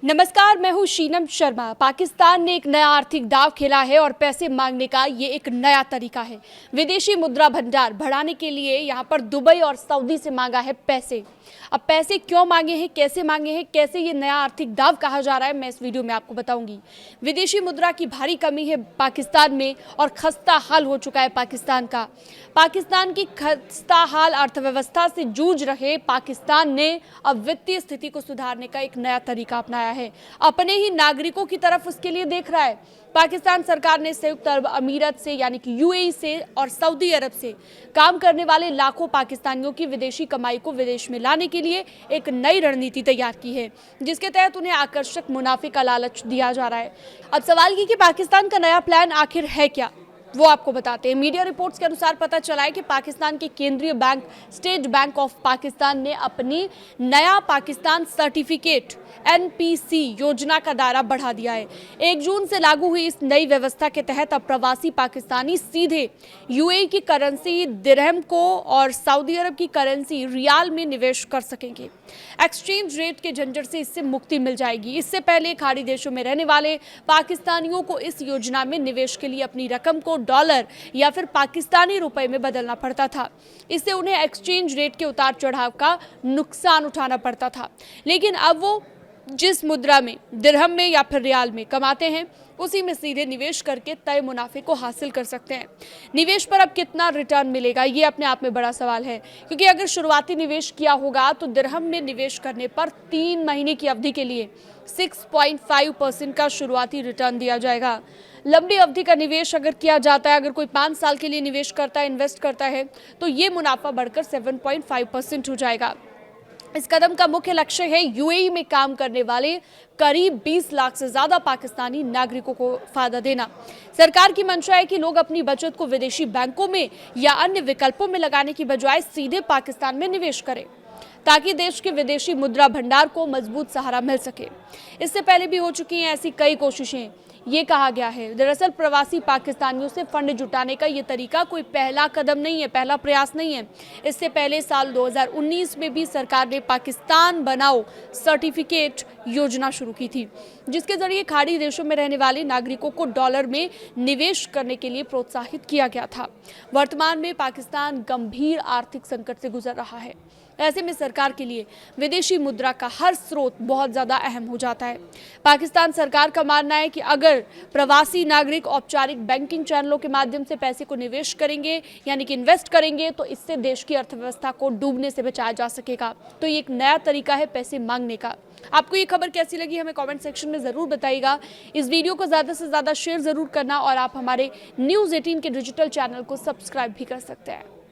नमस्कार, मैं हूं शीनम शर्मा। पाकिस्तान ने एक नया आर्थिक दांव खेला है और पैसे मांगने का ये एक नया तरीका है। विदेशी मुद्रा भंडार बढ़ाने के लिए यहां पर दुबई और सऊदी से मांगा है पैसे। अब पैसे क्यों मांगे हैं, कैसे मांगे हैं, कैसे ये नया आर्थिक दांव कहा जा रहा है, मैं इस वीडियो में आपको बताऊंगी। विदेशी मुद्रा की भारी कमी है पाकिस्तान में और खस्ता हाल हो चुका है पाकिस्तान का। पाकिस्तान की खस्ता हाल अर्थव्यवस्था से जूझ रहे पाकिस्तान ने अब वित्तीय स्थिति को सुधारने का एक नया तरीका अपनाया है। अपने ही नागरिकों की तरफ उसके लिए देख रहा है। पाकिस्तान सरकार ने संयुक्त अरब अमीरत से यानी कि यूएई से और सऊदी अरब से काम करने वाले लाखों पाकिस्तानियों की विदेशी कमाई को विदेश में लाने के लिए एक नई रणनीति तैयार की है, जिसके तहत उन्हें आकर्षक मुनाफे का लालच दिया जा रहा है। अब सवाल ये कि पाकिस्तान का नया प्लान आखिर है क्या, वो आपको बताते हैं। मीडिया रिपोर्ट्स के अनुसार पता चला है कि पाकिस्तान के केंद्रीय bank state bank of Pakistan ने अपनी नया पाकिस्तान सर्टिफिकेट एनपीसी योजना का दायरा बढ़ा दिया है। 1 जून से लागू हुई इस नई व्यवस्था के तहत अब प्रवासी पाकिस्तानी सीधे यूएई की करेंसी दिरहम को और सऊदी अरब की करेंसी रियाल में निवेश कर सकेंगे। एक्सचेंज रेट के झंझट से इससे मुक्ति मिल जाएगी। इससे पहले खाड़ी देशों में रहने वाले पाकिस्तानियों को इस योजना में निवेश के लिए अपनी रकम को डॉलर या फिर पाकिस्तानी रुपए में बदलना पड़ता था। इससे उन्हें एक्सचेंज रेट के उतार चढ़ाव का नुकसान उठाना पड़ता था। लेकिन अब वो जिस मुद्रा में, दिरहम में या फिर रियाल में कमाते हैं, उसी में सीधे निवेश करके तय मुनाफे को हासिल कर सकते हैं। निवेश पर अब कितना रिटर्न मिलेगा, ये अपने आप में बड़ा सवाल है, क्योंकि अगर शुरुआती निवेश किया होगा तो दिरहम में निवेश करने पर 3 महीने की अवधि के लिए 6.5% का शुरुआती रिटर्न दिया जाएगा। लंबी अवधि का निवेश अगर किया जाता है, अगर कोई 5 साल के लिए निवेश करता है, इन्वेस्ट करता है, तो ये मुनाफा बढ़कर 7.5% हो जाएगा। इस कदम का मुख्य लक्ष्य है यूएई में काम करने वाले करीब 20 लाख से ज्यादा पाकिस्तानी नागरिकों को फायदा देना। सरकार की मंशा है कि लोग अपनी बचत को विदेशी बैंकों में या अन्य विकल्पों में लगाने की बजाय सीधे पाकिस्तान में निवेश करें, ताकि देश के विदेशी मुद्रा भंडार को मजबूत सहारा मिल सके। इससे पहले भी हो चुकी हैं ऐसी कई कोशिशें। ये कहा गया है दरअसल प्रवासी पाकिस्तानियों से फंड जुटाने का ये तरीका कोई पहला कदम नहीं है, पहला प्रयास नहीं है। इससे पहले साल 2019 में भी सरकार ने पाकिस्तान बनाओ सर्टिफिकेट योजना शुरू की थी, जिसके जरिए खाड़ी देशों में रहने वाले नागरिकों को डॉलर में निवेश करने के लिए प्रोत्साहित किया गया था। वर्तमान में पाकिस्तान गंभीर आर्थिक संकट से गुजर रहा है। ऐसे में सरकार के लिए विदेशी मुद्रा का हर स्रोत बहुत ज्यादा अहम हो जाता है। पाकिस्तान सरकार का मानना है कि अगर प्रवासी नागरिक औपचारिक बैंकिंग चैनलों के माध्यम से पैसे को निवेश करेंगे यानी कि इन्वेस्ट करेंगे, तो इससे देश की अर्थव्यवस्था को डूबने से बचाया जा सकेगा। तो ये एक नया तरीका है पैसे मांगने का। आपको ये खबर कैसी लगी, हमें कमेंट सेक्शन में जरूर बताइएगा। इस वीडियो को ज्यादा से ज्यादा शेयर जरूर करना और आप हमारे न्यूज़ 18 के डिजिटल चैनल को सब्सक्राइब भी कर सकते हैं।